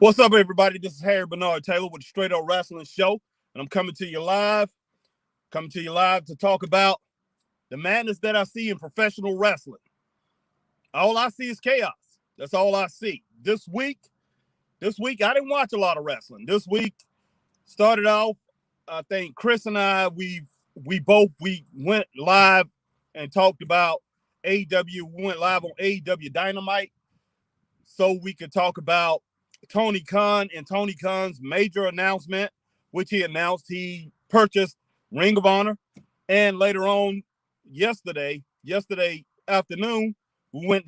What's up, everybody? This is Harry Bernard Taylor with the Straight Up Wrestling Show, and I'm coming to you live to talk about the madness that I see in professional wrestling. All I see is chaos. That's all I see. This week, I didn't watch a lot of wrestling. This week started off, I think Chris and I, we went live and talked about AEW. We went live on AEW Dynamite so we could talk about Tony Khan and Tony Khan's major announcement, which he announced he purchased Ring of Honor. And later on, yesterday afternoon, we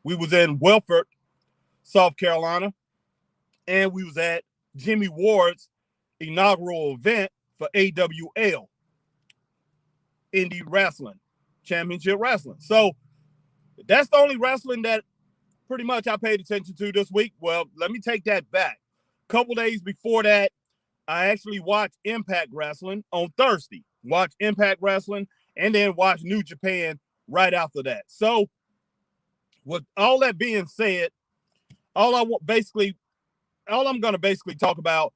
was in Welford, South Carolina, and we was at Jimmy Ward's inaugural event for AWL, Indie Wrestling, Championship Wrestling. So that's the only wrestling that pretty much I paid attention to this week. Well, let me take that back. A couple days before that, I actually watched Impact Wrestling on Thursday. Watched Impact Wrestling and then watched New Japan right after that. So with all that being said, all I'm going to basically talk about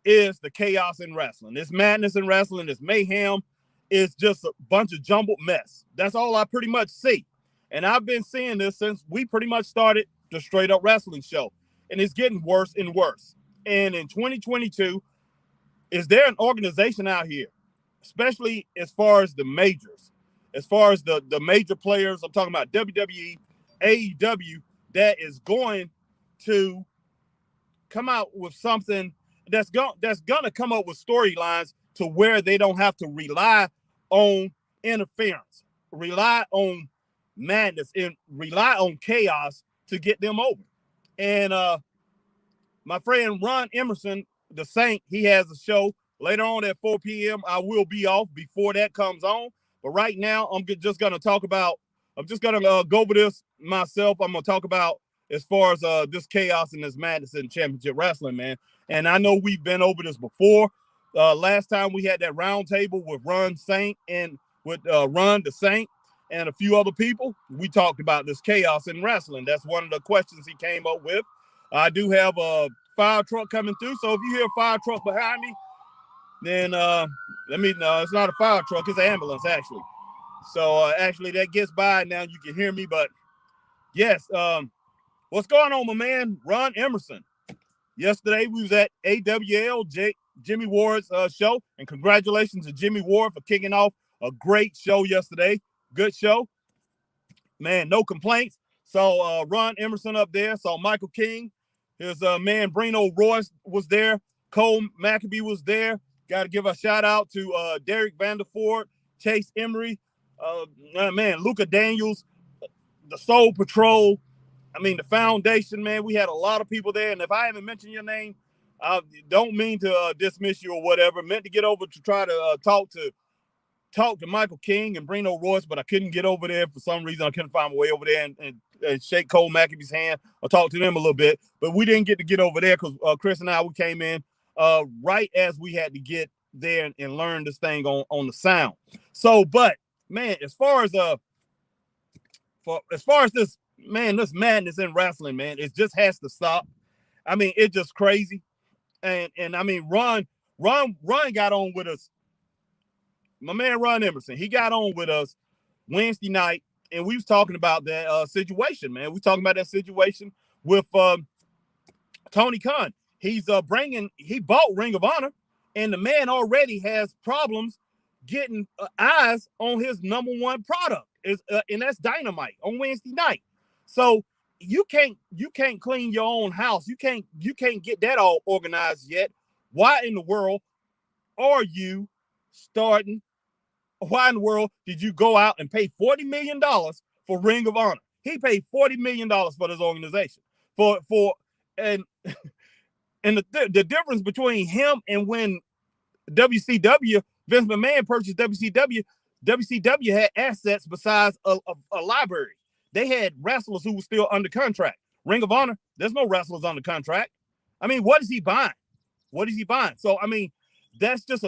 is the chaos in wrestling. This madness in wrestling, this mayhem is just a bunch of jumbled mess. That's all I pretty much see. And I've been seeing this since we pretty much started the Straight Up Wrestling Show. And it's getting worse and worse. And in 2022, is there an organization out here, especially as far as the majors, as far as the major players, I'm talking about WWE, AEW, that is going to come out with something that's going to come up with storylines to where they don't have to rely on interference, rely on madness, and rely on chaos to get them over. And my friend Ron Emerson, the Saint, he has a show later on at 4 p.m. I will be off before that comes on. But right now, I'm just going to go over this myself. I'm going to talk about as far as this chaos and this madness in championship wrestling, man. And I know we've been over this before. Last time we had that round table with Ron Saint and with Ron the Saint and a few other people. We talked about this chaos in wrestling. That's one of the questions he came up with. I do have a fire truck coming through, so if you hear a fire truck behind me, then let me know. It's not a fire truck, it's an ambulance, actually. So actually that gets by now, you can hear me. But yes, what's going on, my man, Ron Emerson? Yesterday we was at AWL, Jimmy Ward's show, and congratulations to Jimmy Ward for kicking off a great show yesterday. Good show, man, no complaints. So Ron Emerson up there, saw Michael King, his man Brino Royce was there, Cole Maccabee was there. Got to give a shout out to Derek Vanderford, Chase Emery, man, Luca Daniels, the Soul Patrol. I mean, the Foundation, man. We had a lot of people there, and if I haven't mentioned your name, I don't mean to dismiss you or whatever. Meant to get over to try to talk to Michael King and Brino Royce, but I couldn't get over there for some reason. I couldn't find my way over there and shake Cole Maccabee's hand or talk to them a little bit. But we didn't get over there because Chris and I, we came in right as we had to get there and learn this thing on the sound. So, but man, as far as this madness in wrestling, man, it just has to stop. I mean, it's just crazy. And I mean, Ron got on with us. My man Ron Emerson, he got on with us Wednesday night, and we was talking about that situation, man. We talking about that situation with Tony Khan. He bought Ring of Honor, and the man already has problems getting eyes on his number one product, and that's Dynamite on Wednesday night. So you can't clean your own house. You can't get that all organized yet. Why in the world are you starting? Why in the world did you go out and pay $40 million for Ring of Honor? He paid $40 million for this organization. And the difference between him and when WCW, Vince McMahon purchased WCW had assets besides a library. They had wrestlers who were still under contract. Ring of Honor, there's no wrestlers under contract. I mean, what is he buying? So, I mean, that's just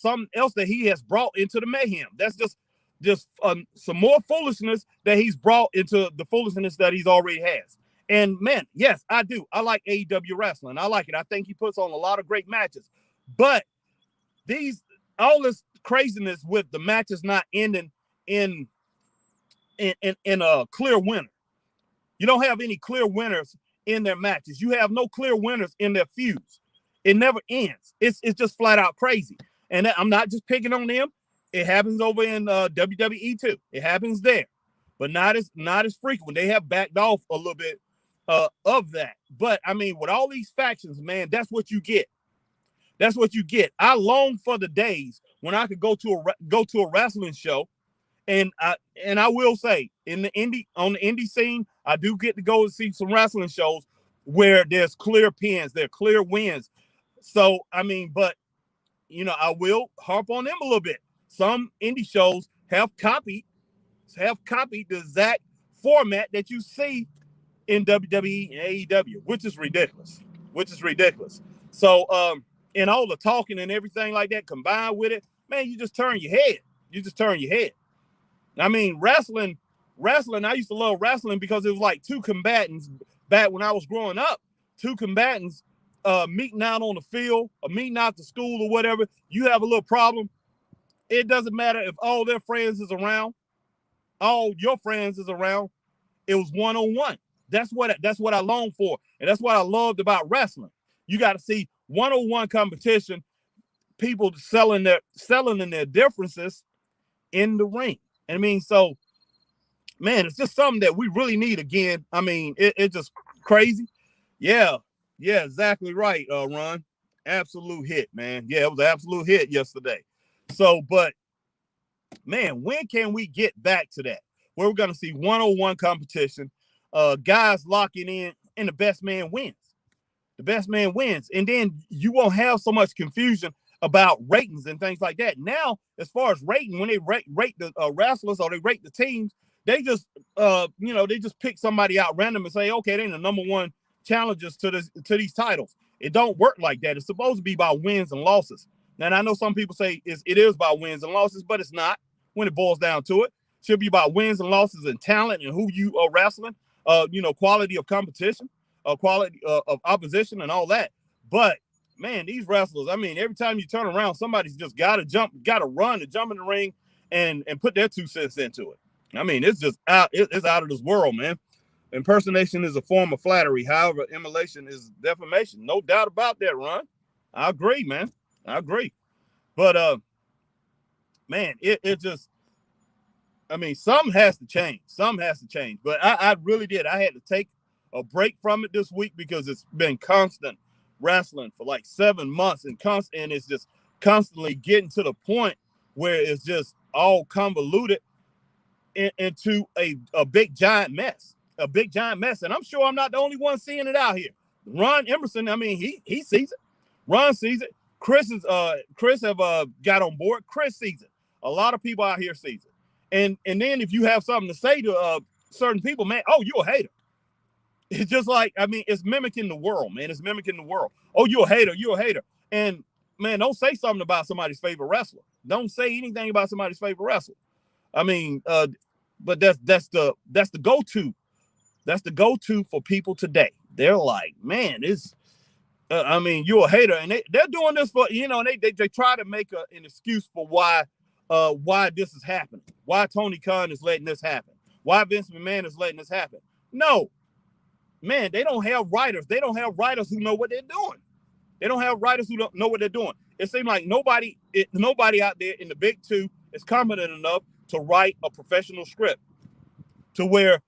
something else that he has brought into the mayhem. That's just some more foolishness that he's brought into the foolishness that he's already has. And man, yes, I do. I like AEW wrestling. I like it. I think he puts on a lot of great matches. But these all this craziness with the matches not ending in a clear winner. You don't have any clear winners in their matches. You have no clear winners in their feuds. It never ends. It's just flat out crazy. And I'm not just picking on them. It happens over in WWE too. It happens there, but not as frequent. They have backed off a little bit of that. But I mean, with all these factions, man, that's what you get. That's what you get. I long for the days when I could go to a wrestling show, and I will say on the indie scene, I do get to go and see some wrestling shows where there's clear pins, there are clear wins. So I mean, but I will harp on them a little bit. Some indie shows have copied the exact format that you see in WWE and AEW, which is ridiculous. So, and all the talking and everything like that combined with it, man, you just turn your head. I mean, wrestling, I used to love wrestling because it was like two combatants back when I was growing up, two combatants meeting out on the field or meeting out to school or whatever. You have a little problem. It doesn't matter if all their friends is around, all your friends is around. It was one-on-one. That's what I long for. And that's what I loved about wrestling. You got to see one-on-one competition, people selling in their differences in the ring. I mean, so man, it's just something that we really need again. I mean, it's just crazy. Yeah, exactly right, Ron. Absolute hit, man. Yeah, it was an absolute hit yesterday. So, but man, when can we get back to that? Where we're gonna see one-on-one competition, guys locking in, and the best man wins. The best man wins, and then you won't have so much confusion about ratings and things like that. Now, as far as rating, when they rate the wrestlers or they rate the teams, they just they just pick somebody out random and say, okay, they're the number one challengers to these titles. It don't work like that. It's supposed to be by wins and losses. And I know some people say it is by wins and losses, but it's not when it boils down to it. It should be about wins and losses and talent and who you are wrestling, quality of competition, quality of opposition and all that. But man, these wrestlers, I mean, every time you turn around, somebody's just got to run and jump in the ring and put their 2 cents into it. I mean, it's just it's out of this world, man. Impersonation is a form of flattery. However, immolation is defamation. No doubt about that, Ron. I agree, man. I agree. But man, it just, I mean, something has to change. But I really did. I had to take a break from it this week because it's been constant wrestling for like 7 months and it's just constantly getting to the point where it's just all convoluted into a big giant mess. And I'm sure I'm not the only one seeing it out here. Ron Emerson, I mean, he sees it. Ron sees it. Chris have got on board. Chris sees it. A lot of people out here sees it. And then if you have something to say to certain people, man, oh, you're a hater. It's just like, I mean, it's mimicking the world, man. It's mimicking the world. Oh, you're a hater. And man, don't say something about somebody's favorite wrestler. Don't say anything about somebody's favorite wrestler. I mean, but that's the go-to. That's the go-to for people today. They're like, man, it's I mean, you're a hater, and they're doing this for, they try to make an excuse for why this is happening, why Tony Khan is letting this happen, why Vince McMahon is letting this happen. No, man, they don't have writers. They don't have writers who know what they're doing. They don't have writers who don't know what they're doing. It seems like nobody out there in the big two is competent enough to write a professional script to where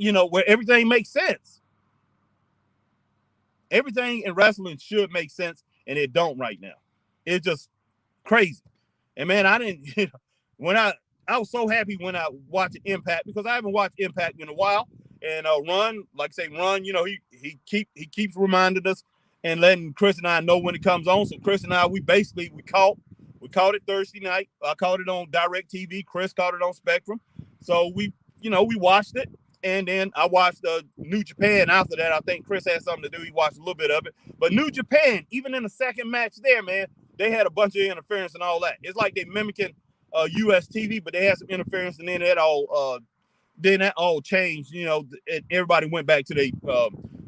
everything makes sense. Everything in wrestling should make sense, and it don't right now. It's just crazy. And man, I didn't when I was so happy when I watched Impact, because I haven't watched Impact in a while. And Ron, like I say, Ron, he keeps reminding us and letting Chris and I know when it comes on. So Chris and I, we caught it Thursday night. I caught it on DirecTV. Chris caught it on Spectrum. So we watched it. And then I watched New Japan after that. I think Chris had something to do. He watched a little bit of it. But New Japan, even in the second match there, man, they had a bunch of interference and all that. It's like they mimicking US TV, but they had some interference, and then they had all then that all changed, and everybody went back to their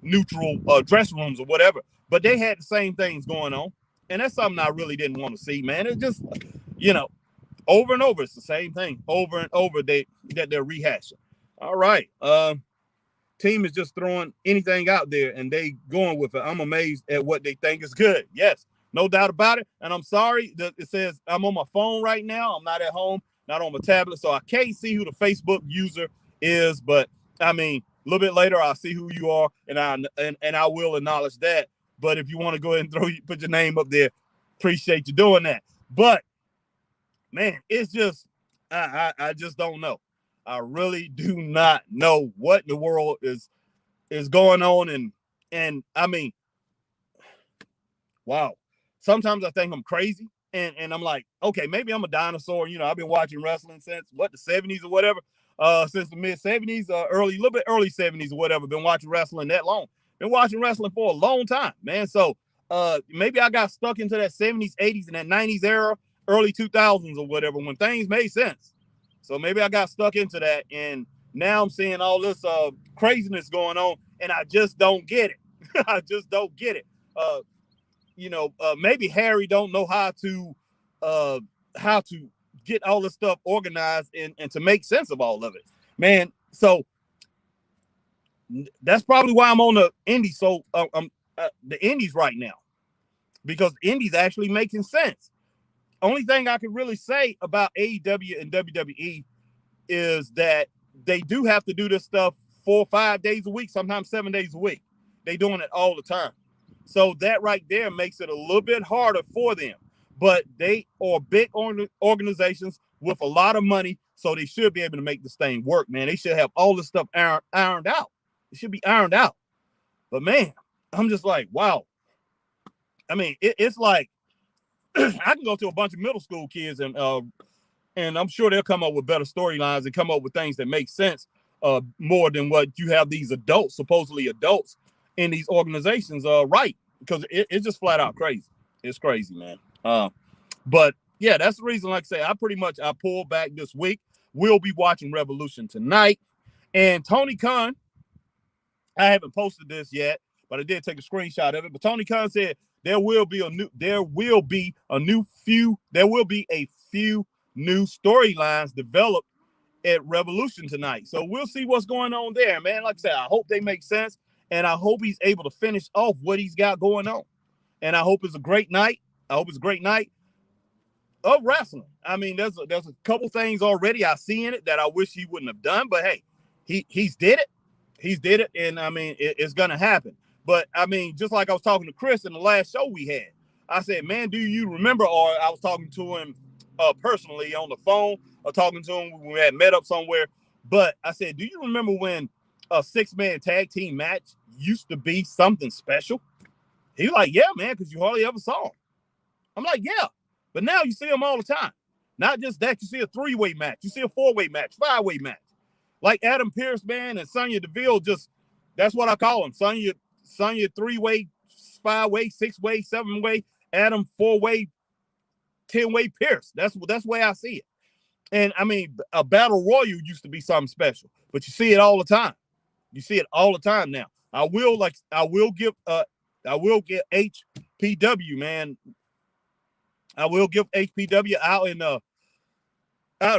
neutral dressing rooms or whatever. But they had the same things going on. And that's something I really didn't want to see, man. It just, over and over, it's the same thing. Over and over that they're rehashing. All right. Team is just throwing anything out there and they going with it. I'm amazed at what they think is good. Yes, no doubt about it. And I'm sorry that it says I'm on my phone right now. I'm not at home, not on my tablet, so I can't see who the Facebook user is. But I mean, a little bit later, I'll see who you are, and I will acknowledge that. But if you want to go ahead and put your name up there, appreciate you doing that. But man, it's just I just don't know. I really do not know what in the world is going on. And I mean, wow. Sometimes I think I'm crazy. And I'm like, okay, maybe I'm a dinosaur. I've been watching wrestling since the 70s or whatever. Since the mid 70s, little bit early 70s or whatever. Been watching wrestling that long. Been watching wrestling for a long time, man. So maybe I got stuck into that 70s, 80s, and that 90s era, early 2000s or whatever, when things made sense. So maybe I got stuck into that, and now I'm seeing all this craziness going on, and I just don't get it. I just don't get it. Maybe Harry don't know how to get all this stuff organized and to make sense of all of it, man. So that's probably why I'm on the indies. So the indies right now, because indies actually making sense. Only thing I can really say about AEW and WWE is that they do have to do this stuff 4 or 5 days a week, sometimes 7 days a week. They doing it all the time. So that right there makes it a little bit harder for them. But they are big organizations with a lot of money, so they should be able to make this thing work, man. They should have all this stuff ironed out. It should be ironed out. But, man, I'm just like, wow. I mean, it's like, I can go to a bunch of middle school kids and I'm sure they'll come up with better storylines and come up with things that make sense more than what you have these adults, supposedly adults, in these organizations right, because it's just flat out crazy. It's crazy, man. But yeah, that's the reason. Like I say, I pulled back this week. We'll be watching Revolution tonight, and Tony Khan. I haven't posted this yet, but I did take a screenshot of it. But Tony Khan said there will be a few new storylines developed at Revolution tonight. So we'll see what's going on there, man. Like I said, I hope they make sense, and I hope he's able to finish off what he's got going on. And I hope it's a great night. I hope it's a great night of wrestling. I mean, there's a couple things already I see in it that I wish he wouldn't have done, but hey, he's did it. He's did it, and I mean, it's gonna happen. But I mean, just like I was talking to Chris in the last show we had, I said, man, do you remember? Or I was talking to him personally on the phone, or talking to him when we had met up somewhere. But I said, do you remember when a 6-man tag team match used to be something special? He was like, yeah, man, because you hardly ever saw him. I'm like, yeah, but now you see them all the time. Not just that, you see a 3-way match, you see a 4-way match, 5-way match. Like Adam Pearce, man, and Sonya Deville, that's what I call them. Sonya 3-way, 5-way, 6-way, 7-way, Adam 4-way, 10-way Pearce. That's the way I see it. And I mean, a battle royal used to be something special, but you see it all the time. You see it all the time now. I will give HPW, man. I will give HPW out in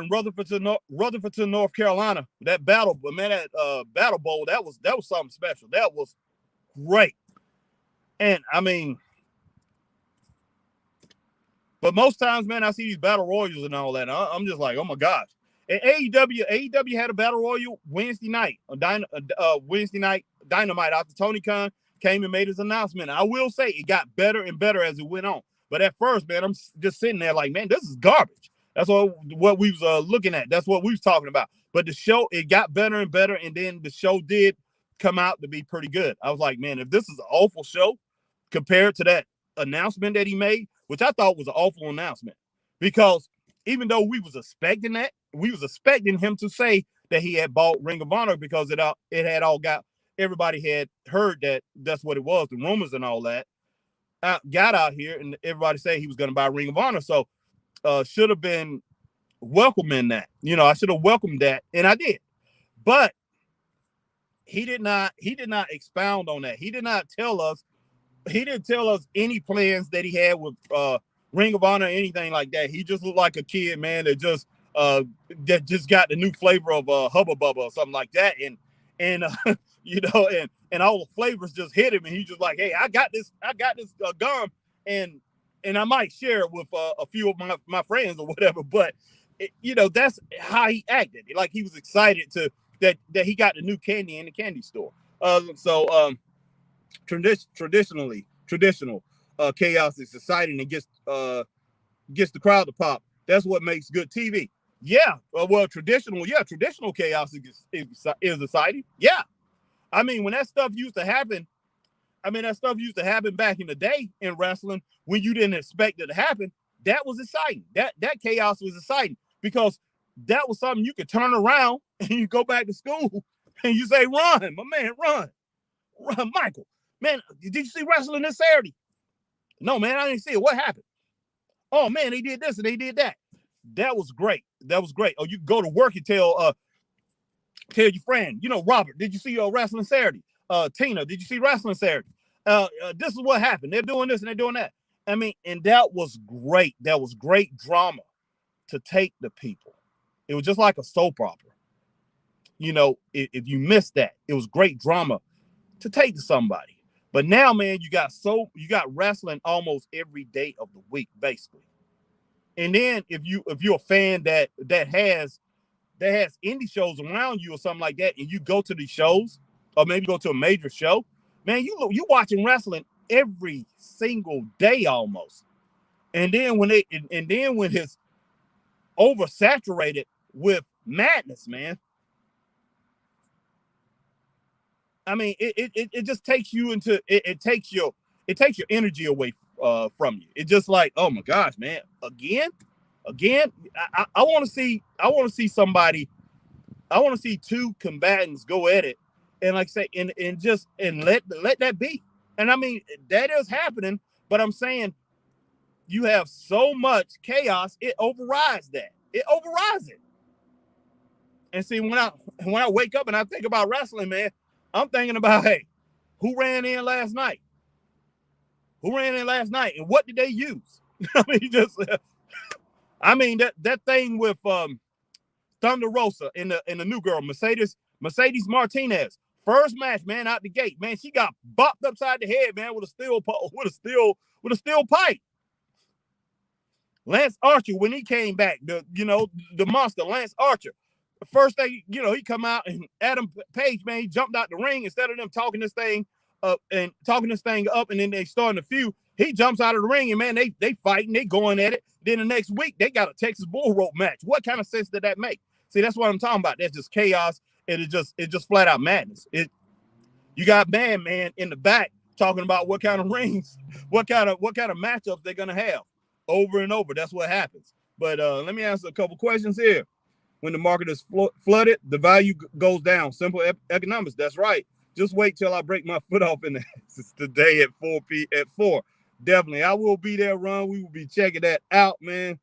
Rutherford, North Carolina. That battle, but man, that battle bowl, that was something special. That was great. And I mean, but most times, man, I see these battle royals and all that. I'm just like, oh my gosh. And AEW had a battle royal Wednesday night Dynamite after Tony Khan came and made his announcement. I will say it got better and better as it went on. But at first, man, I'm just sitting there like, man, this is garbage. That's what we was looking at. That's what we was talking about. But the show, it got better and better, and then the show did come out to be pretty good. I was like, man, if this is an awful show compared to that announcement that he made, which I thought was an awful announcement, because even though we was expecting that, we was expecting him to say that he had bought Ring of Honor, because everybody had heard that that's what it was, the rumors and all that. Got out here and everybody said he was going to buy Ring of Honor. So should have been welcoming that. I should have welcomed that, and I did. But he did not expound on that. He didn't tell us any plans that he had with Ring of Honor or anything like that. He just looked like a kid, man, that just got the new flavor of Hubba Bubba or something like that. And you know, and all the flavors just hit him, and he's just like, hey, I got this gum, and I might share it with a few of my friends or whatever. But you know, that's how he acted. Like he was excited that he got the new candy in the candy store. Traditional chaos is exciting and gets the crowd to pop. That's what makes good TV. Yeah, traditional chaos is exciting. Yeah, I mean, when that stuff used to happen, back in the day in wrestling when you didn't expect it to happen. That was exciting. That chaos was exciting because that was something you could turn around and you go back to school and you say, "Run, my man, run, Michael, man, did you see wrestling this Saturday?" "No, man, I didn't see it. What happened?" "Oh man, they did this and they did that." That was great. Oh, you go to work and tell your friend, you know, "Robert, did you see wrestling Saturday?" "Tina, did you see wrestling Saturday? This is what happened. They're doing this and they're doing that." I mean, and that was great. That was great drama to take the people. It was just like a soap opera. You know, if you missed that, it was great drama to take to somebody. But now, man, you got wrestling almost every day of the week, basically. And then if you're a fan that has indie shows around you or something like that, and you go to these shows, or maybe go to a major show, man, you watching wrestling every single day almost. And then when it's oversaturated with madness, man. I mean, it just takes you into it takes your energy away from you. It's just like, oh my gosh, man, again. I want to see somebody. I want to see two combatants go at it, and like say, and let that be. And I mean, that is happening, but I'm saying you have so much chaos, it overrides that. It overrides it. And see, when I wake up and I think about wrestling, man, I'm thinking about, hey, who ran in last night? Who ran in last night, and what did they use? I mean, that thing with Thunder Rosa and the new girl Mercedes Martinez. First match, man, out the gate, man, she got bopped upside the head, man, with a steel pipe. Lance Archer, when he came back, the monster, Lance Archer. The first thing, he come out, and Adam Page, man, he jumped out the ring. Instead of them talking this thing up, and then they starting a feud, he jumps out of the ring, and man, they fighting, they going at it. Then the next week, they got a Texas Bull Rope match. What kind of sense did that make? See, that's what I'm talking about. That's just chaos. And it's just flat out madness. You got man in the back talking about what kind of rings, what kind of matchups they're gonna have over and over. That's what happens. But let me answer a couple questions here. When the market is flooded, the value goes down. Simple economics. That's right. Just wait till I break my foot off in the today at 4. Definitely, I will be there, Ron. We will be checking that out, man.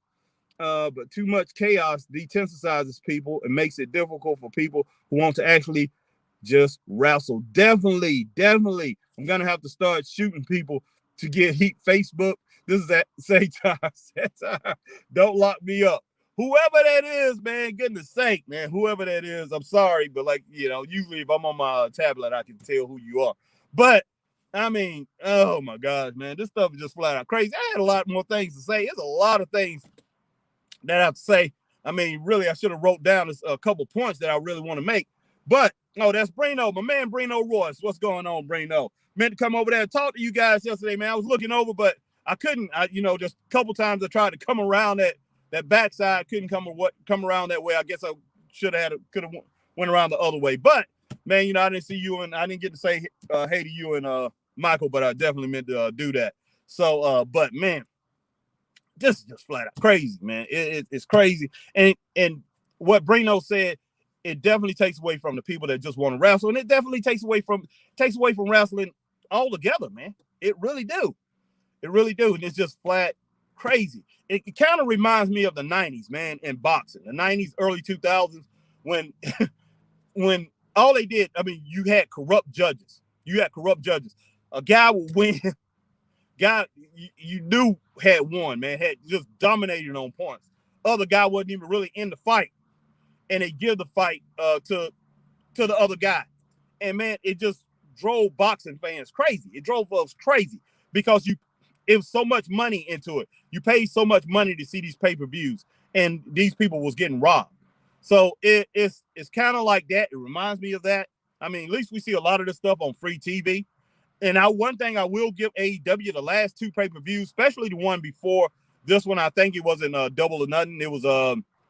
But too much chaos desensitizes people and makes it difficult for people who want to actually just wrestle. Definitely. I'm gonna have to start shooting people to get heat. Facebook. This is at Satar. Don't lock me up. Whoever that is, man, goodness sake, man, whoever that is, I'm sorry, but usually if I'm on my tablet, I can tell who you are. But I mean, oh my gosh, man, this stuff is just flat out crazy. I had a lot more things to say. There's a lot of things that I have to say. I mean, really, I should have wrote down a couple points that I really want to make. But that's Brino, my man, Brino Royce. What's going on, Brino? Meant to come over there and talk to you guys yesterday, man. I was looking over, but I couldn't. Just a couple times I tried to come around that backside, couldn't come around that way. I guess I could have went around the other way. But man, I didn't see you, and I didn't get to say hey to you and Michael, but I definitely meant to do that. So, but man, this is just flat out crazy, man. It's crazy, and what Brino said, it definitely takes away from the people that just want to wrestle, and it definitely takes away from wrestling altogether, man. It really do, and it's just flat crazy. It kind of reminds me of the 90s, man, in boxing. The 90s, early 2000s, when when all they did, I mean, you had corrupt judges. A guy would win. Guy you knew had won, man, had just dominated on points. Other guy wasn't even really in the fight, and they give the fight to the other guy. And man, it just drove boxing fans crazy. It drove us crazy because it was so much money into it. You paid so much money to see these pay-per-views, and these people was getting robbed. So it's kind of like that. It reminds me of that. I mean, at least we see a lot of this stuff on free TV. And one thing I will give AEW, the last two pay-per-views, especially the one before this one, I think it wasn't Double or Nothing. It was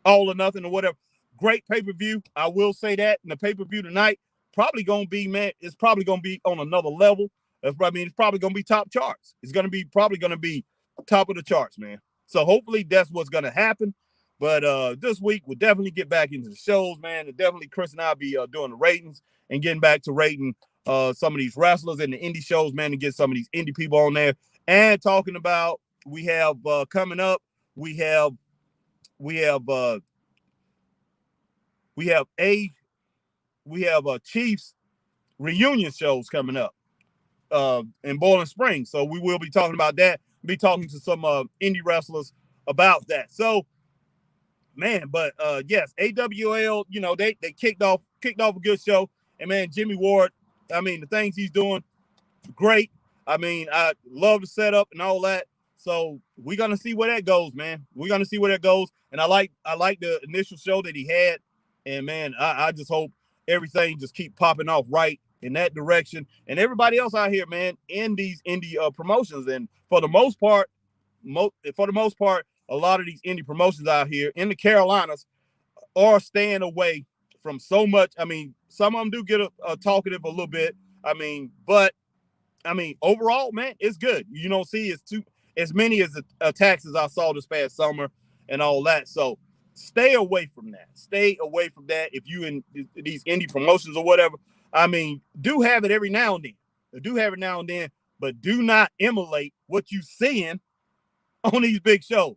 All or Nothing or whatever. Great pay-per-view. I will say that. And the pay-per-view tonight, probably going to be, man, it's probably going to be on another level. It's probably going to be top charts. It's going to be probably going to be top of the charts, man. So hopefully that's what's going to happen. But this week, we'll definitely get back into the shows, man. And definitely Chris and I will be doing the ratings and getting back to rating some of these wrestlers and the indie shows, man, to get some of these indie people on there. And talking about, we have coming up, we have Chiefs reunion shows coming up in Bowling Springs. So we will be talking about that. Be talking to some indie wrestlers about that. So, man, but yes, AWL, you know, they kicked off a good show. And man, Jimmy Ward, I mean, the things he's doing, great. I mean, I love the setup and all that. So we're gonna see where that goes, man. We're gonna see where that goes. And I like the initial show that he had. And man, I just hope everything just keep popping off right in that direction. And everybody else out here, man, in these indie promotions. And for the most part, a lot of these indie promotions out here in the Carolinas are staying away from so much. I mean, some of them do get a talkative a little bit. I mean, but I mean, overall, man, it's good. You don't see as many as attacks as I saw this past summer and all that. So stay away from that. Stay away from that. If you in these indie promotions or whatever, I mean, do have it every now and then. But do not emulate what you seeing on these big shows.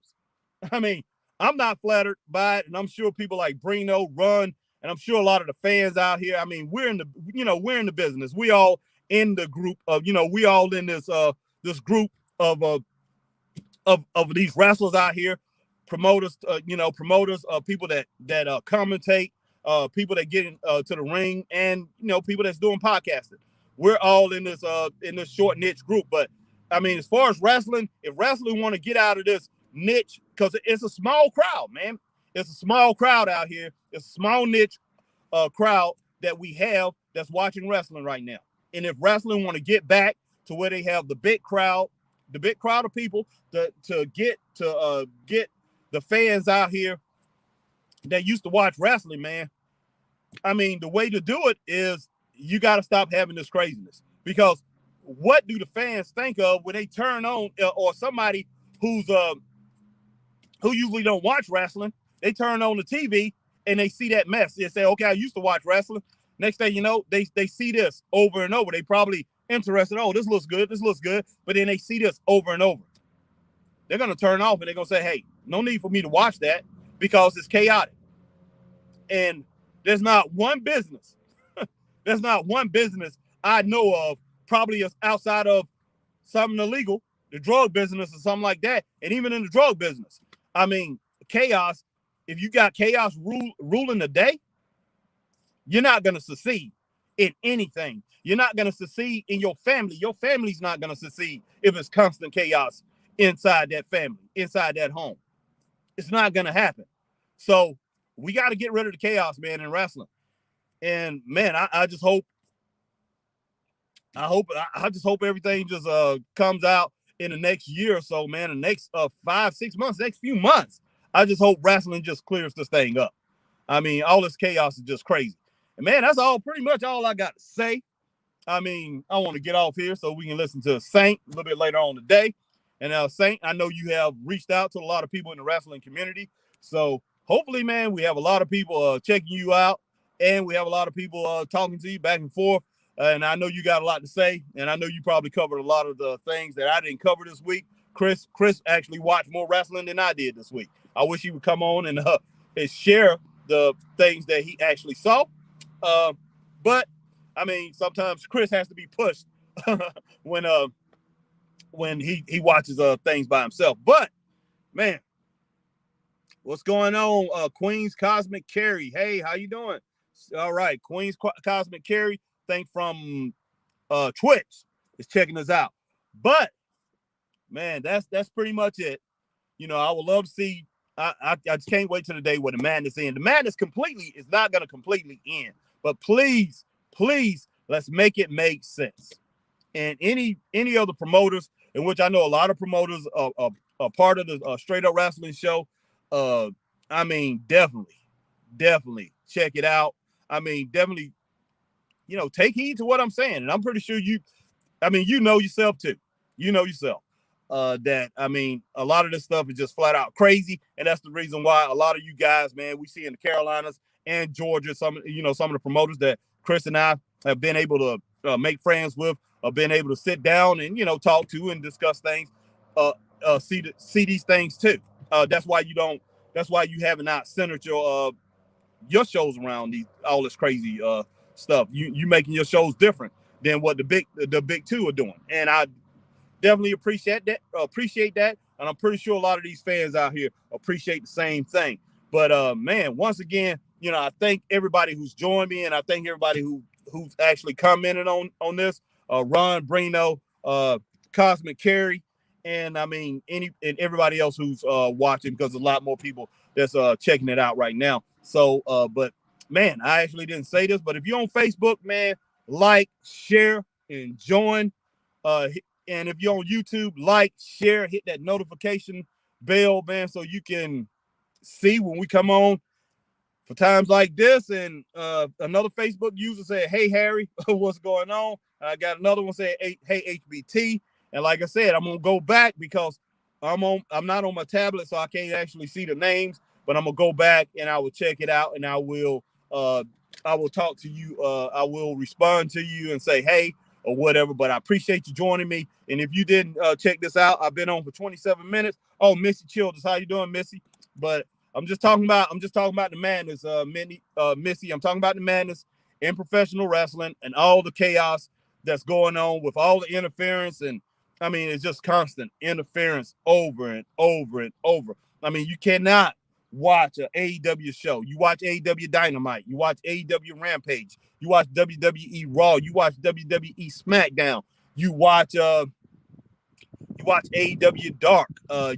I mean, I'm not flattered by it, and I'm sure people like Brino, Run, and I'm sure a lot of the fans out here. I mean, we're in the business. We all in the group of, we all in this group of these wrestlers out here, promoters, people that commentate, people that get to the ring, and people that's doing podcasting. We're all in this short niche group. But I mean, as far as wrestling, if wrestling want to get out of this niche, because it's a small crowd, man. It's a small crowd out here. It's a small niche crowd that we have that's watching wrestling right now. And if wrestling want to get back to where they have the big crowd of people to get the fans out here that used to watch wrestling, man, I mean, the way to do it is you got to stop having this craziness. Because what do the fans think of when they turn on, or somebody who usually don't watch wrestling, they turn on the TV and they see that mess. They say, okay, I used to watch wrestling. Next thing you know, they see this over and over. They probably interested, oh, this looks good. But then they see this over and over. They're going to turn off and they're going to say, hey, no need for me to watch that because it's chaotic. And there's not one business I know of, probably outside of something illegal, the drug business or something like that. And even in the drug business, I mean, chaos, if you got chaos ruling the day, you're not going to succeed in anything. You're not going to succeed in your family. Your family's not going to succeed if it's constant chaos inside that family, inside that home. It's not going to happen. So we got to get rid of the chaos, man, in wrestling. And man, I just hope everything just comes out in the next year or so, man. The next 5-6 months, next few months. I just hope wrestling just clears this thing up. I mean, all this chaos is just crazy. And man, that's pretty much all I got to say. I mean, I want to get off here so we can listen to Saint a little bit later on today. And Saint, I know you have reached out to a lot of people in the wrestling community. So hopefully, man, we have a lot of people checking you out, and we have a lot of people talking to you back and forth. And I know you got a lot to say, and I know you probably covered a lot of the things that I didn't cover this week. Chris actually watched more wrestling than I did this week. I wish he would come on and share the things that he actually saw. But I mean, sometimes Chris has to be pushed when he watches things by himself. But man, what's going on? Queen's Cosmic Carry. Hey, how you doing? All right, Queen's Cosmic Carry. Thing from Twitch is checking us out. But man, that's pretty much it. You know, I would love to see. I just can't wait till the day where the madness ends. The madness completely is not going to completely end, but please, let's make it make sense. And any other promoters, in which I know a lot of promoters are part of the Straight Up Wrestling show. I mean, definitely check it out. I mean, definitely, take heed to what I'm saying. And I'm pretty sure you know yourself too. You know yourself that, I mean, a lot of this stuff is just flat out crazy. And that's the reason why a lot of you guys, man, we see in the Carolinas and Georgia, some of the promoters that Chris and I have been able to make friends with, have been able to sit down and, talk to and discuss things, see these things too. That's why you have not centered your shows around all this crazy stuff. You making your shows different than what the big two are doing. And I definitely appreciate that, and I'm pretty sure a lot of these fans out here appreciate the same thing. But man, once again, I thank everybody who's joined me, and I thank everybody who's actually commented on this. Ron Brino, Cosmic Carry, and I mean and everybody else who's watching, because there's a lot more people that's checking it out right now. So, but man, I actually didn't say this, but if you're on Facebook, man, like, share, and join. And if you're on YouTube, like, share, hit that notification bell, man, so you can see when we come on for times like this. And another Facebook user said, "Hey, Harry, what's going on?" I got another one saying, "Hey, HBT." And like I said, I'm gonna go back because I'm not on my tablet, so I can't actually see the names. But I'm gonna go back and I will check it out, and I will talk to you. I will respond to you and say, "Hey," or whatever. But I appreciate you joining me. And if you didn't check this out, I've been on for 27 minutes. Oh, Missy Childers, how you doing, Missy? But I'm just talking about the madness, Missy. I'm talking about the madness in professional wrestling and all the chaos that's going on with all the interference. And I mean, it's just constant interference over and over and over. I mean, you cannot watch an AEW show. You watch AEW Dynamite. You watch AEW Rampage. You watch WWE Raw. You watch WWE SmackDown. You watch AEW Dark.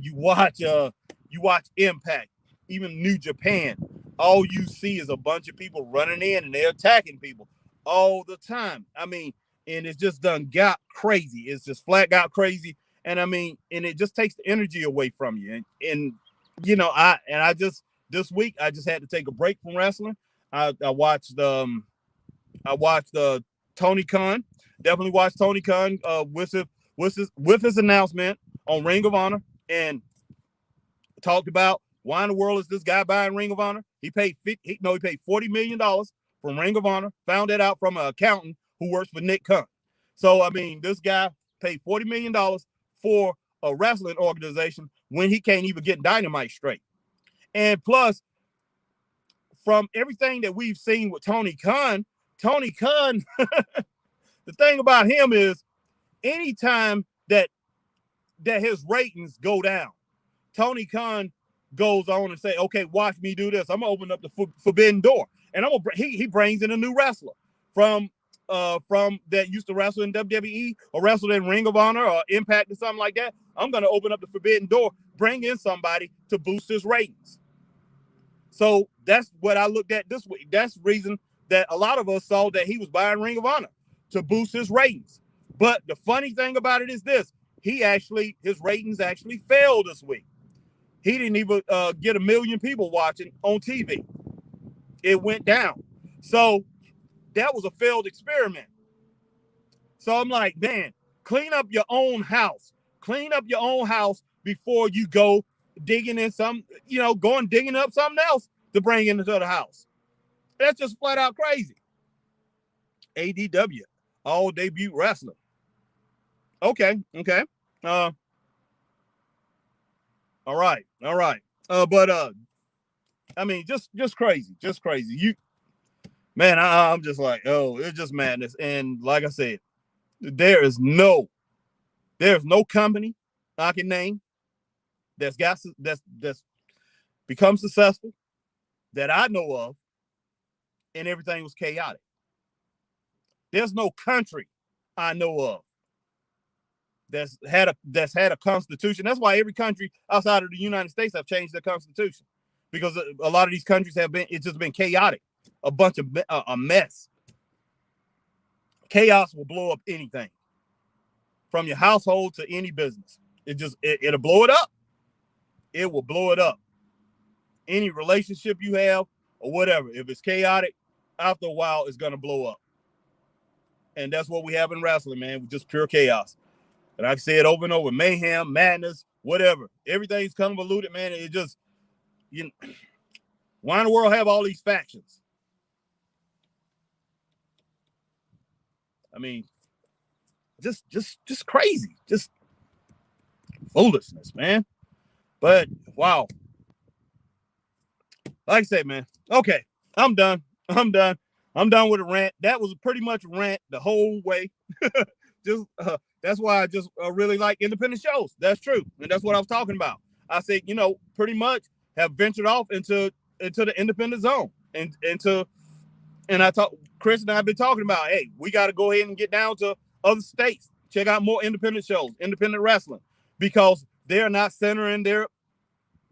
You watch Impact, even New Japan. All you see is a bunch of people running in and they're attacking people all the time. I mean, and it's just got crazy. It's just flat got crazy. And I mean, and it just takes the energy away from you. And this week I just had to take a break from wrestling. I watched Tony Khan. Definitely watched Tony Khan with his announcement on Ring of Honor, and talked about why in the world is this guy buying Ring of Honor. He paid $40 million from Ring of Honor. Found that out from an accountant who works for Nick Khan. So I mean, this guy paid $40 million for a wrestling organization when he can't even get Dynamite straight. And plus, from everything that we've seen with Tony Khan, the thing about him is anytime that his ratings go down, Tony Khan goes on and say, "Okay, watch me do this. I'm gonna open up the forbidden door." And he brings in a new wrestler from that used to wrestle in WWE or wrestled in Ring of Honor or Impact or something like that. I'm gonna open up the forbidden door, bring in somebody to boost his ratings. So that's what I looked at this week. That's the reason that a lot of us saw that he was buying Ring of Honor to boost his ratings. But the funny thing about it is this: his ratings actually fell this week. He didn't even get 1 million people watching on TV. It went down. So that was a failed experiment. So I'm like, man, clean up your own house. Clean up your own house before you go digging in digging up something else to bring into the house. That's just flat out crazy. ADW, All Debut Wrestling. Okay. All right. But I mean, just crazy. Man, I'm just like, oh, it's just madness. And like I said, there's no company I can name that's become successful that I know of, and everything was chaotic. There's no country I know of that's had a constitution. That's why every country outside of the United States have changed their constitution, because a lot of these countries it's just been chaotic, a bunch of a mess. Chaos will blow up anything, from your household to any business. It'll blow it up. It will blow it up. Any relationship you have or whatever, if it's chaotic, after a while, it's gonna blow up. And that's what we have in wrestling, man. Just pure chaos. And I've said over and over, mayhem, madness, whatever. Everything's convoluted, man. It just, why in the world have all these factions? I mean, just crazy, just foolishness, man. But wow, like I said, man. Okay, I'm done. I'm done with a rant. That was pretty much a rant the whole way. Just that's why I just really like independent shows. That's true, and that's what I was talking about. I said, pretty much have ventured off into the independent zone, and I talk. Chris and I have been talking about, hey, we got to go ahead and get down to other states, check out more independent shows, independent wrestling, because they're not centering their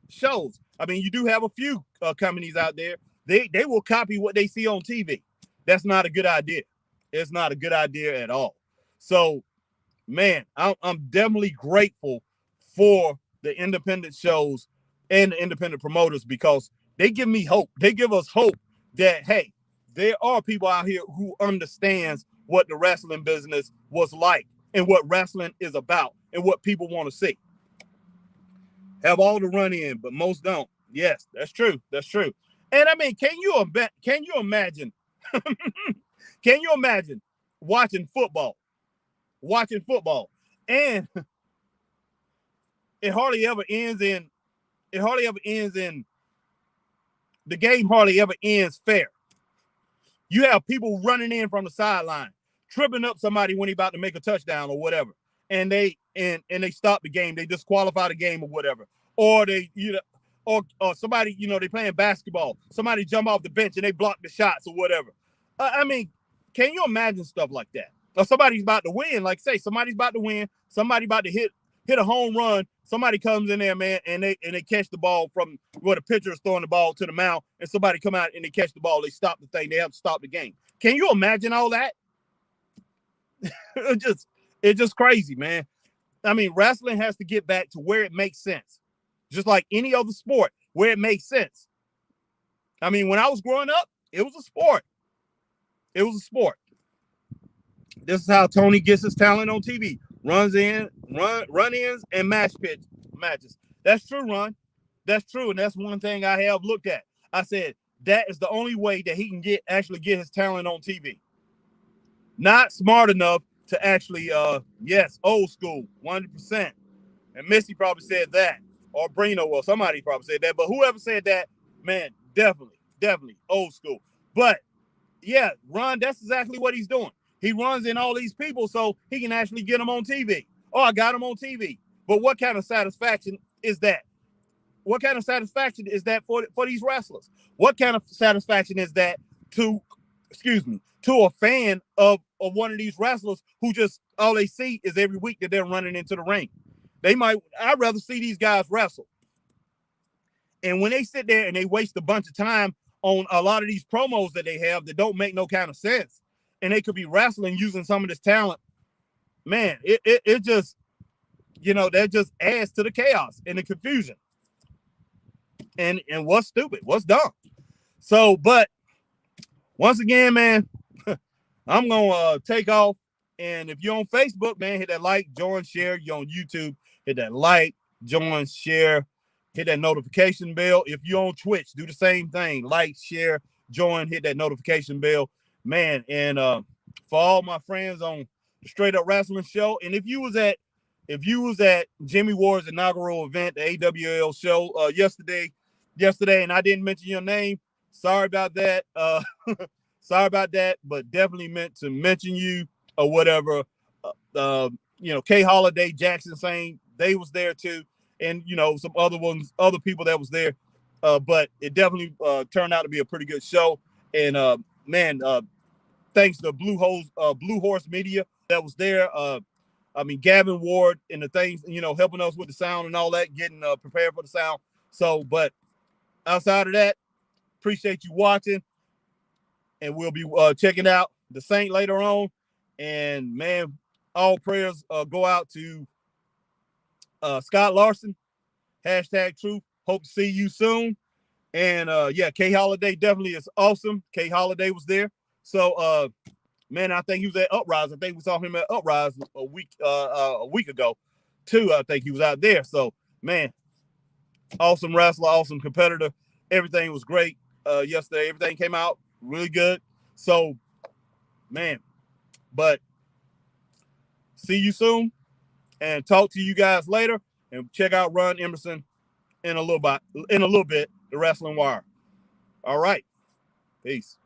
shows. I mean, you do have a few companies out there. They will copy what they see on TV. That's not a good idea. It's not a good idea at all. So, man, I'm definitely grateful for the independent shows and the independent promoters, because they give me hope. They give us hope that, hey, there are people out here who understands what the wrestling business was like and what wrestling is about and what people want to see. Have all the run in, but most don't. Yes, that's true. That's true. And I mean, can you imagine? Can you imagine watching football? And it hardly ever ends in the game hardly ever ends fair. You have people running in from the sideline, tripping up somebody when he's about to make a touchdown or whatever, and they stop the game. They disqualify the game or whatever, or they or somebody they playing basketball. Somebody jump off the bench and they block the shots or whatever. I mean, can you imagine stuff like that? Or somebody's about to win, like say somebody's about to win, somebody about to hit a home run. Somebody comes in there, man, and they catch the ball from where the pitcher is throwing the ball to the mound, and somebody come out and they catch the ball. They stop the thing. They have to stop the game. Can you imagine all that? It's just crazy, man. I mean, wrestling has to get back to where it makes sense, just like any other sport, where it makes sense. I mean, when I was growing up, it was a sport. It was a sport. This is how Tony gets his talent on TV. Run-ins, and matches. That's true, Ron. That's true, and that's one thing I have looked at. I said that is the only way that he can actually get his talent on TV. Not smart enough to actually, yes, old school, 100%. And Missy probably said that, or Brino, or somebody probably said that. But whoever said that, man, definitely old school. But yeah, Ron, that's exactly what he's doing. He runs in all these people so he can actually get them on TV. Oh, I got them on TV. But what kind of satisfaction is that? What kind of satisfaction is that for these wrestlers? What kind of satisfaction is that to a fan of one of these wrestlers who just all they see is every week that they're running into the ring? I'd rather see these guys wrestle. And when they sit there and they waste a bunch of time on a lot of these promos that they have that don't make no kind of sense, and they could be wrestling using some of this talent, man, it just, that just adds to the chaos and the confusion. And what's stupid, what's dumb. So, but once again, man, I'm gonna take off. And if you're on Facebook, man, hit that like, join, share. You're on YouTube, hit that like, join, share, hit that notification bell. If you're on Twitch, do the same thing. Like, share, join, hit that notification bell. Man, and for all my friends on the Straight Up Wrestling Show, and if you was at Jimmy Ward's inaugural event, the AWL show, yesterday, and I didn't mention your name, sorry about that. Sorry about that, but definitely meant to mention you or whatever. K Holiday, Jackson Sane, they was there too, and some other people that was there. But it definitely turned out to be a pretty good show. And man, thanks to Blue Horse Media that was there. Gavin Ward and the things, helping us with the sound and all that, getting prepared for the sound. So, but outside of that, appreciate you watching, and we'll be checking out the Saint later on. And man, all prayers go out to Scott Larson. #Truth. Hope to see you soon. And K Holiday definitely is awesome. K Holiday was there. So man, I think he was at Uprise. I think we saw him at Uprise a week ago too. I think he was out there. So man, awesome wrestler, awesome competitor. Everything was great yesterday. Everything came out really good. So man, but see you soon and talk to you guys later. And check out Ron Emerson in a little bit, the Wrestling Wire. All right. Peace.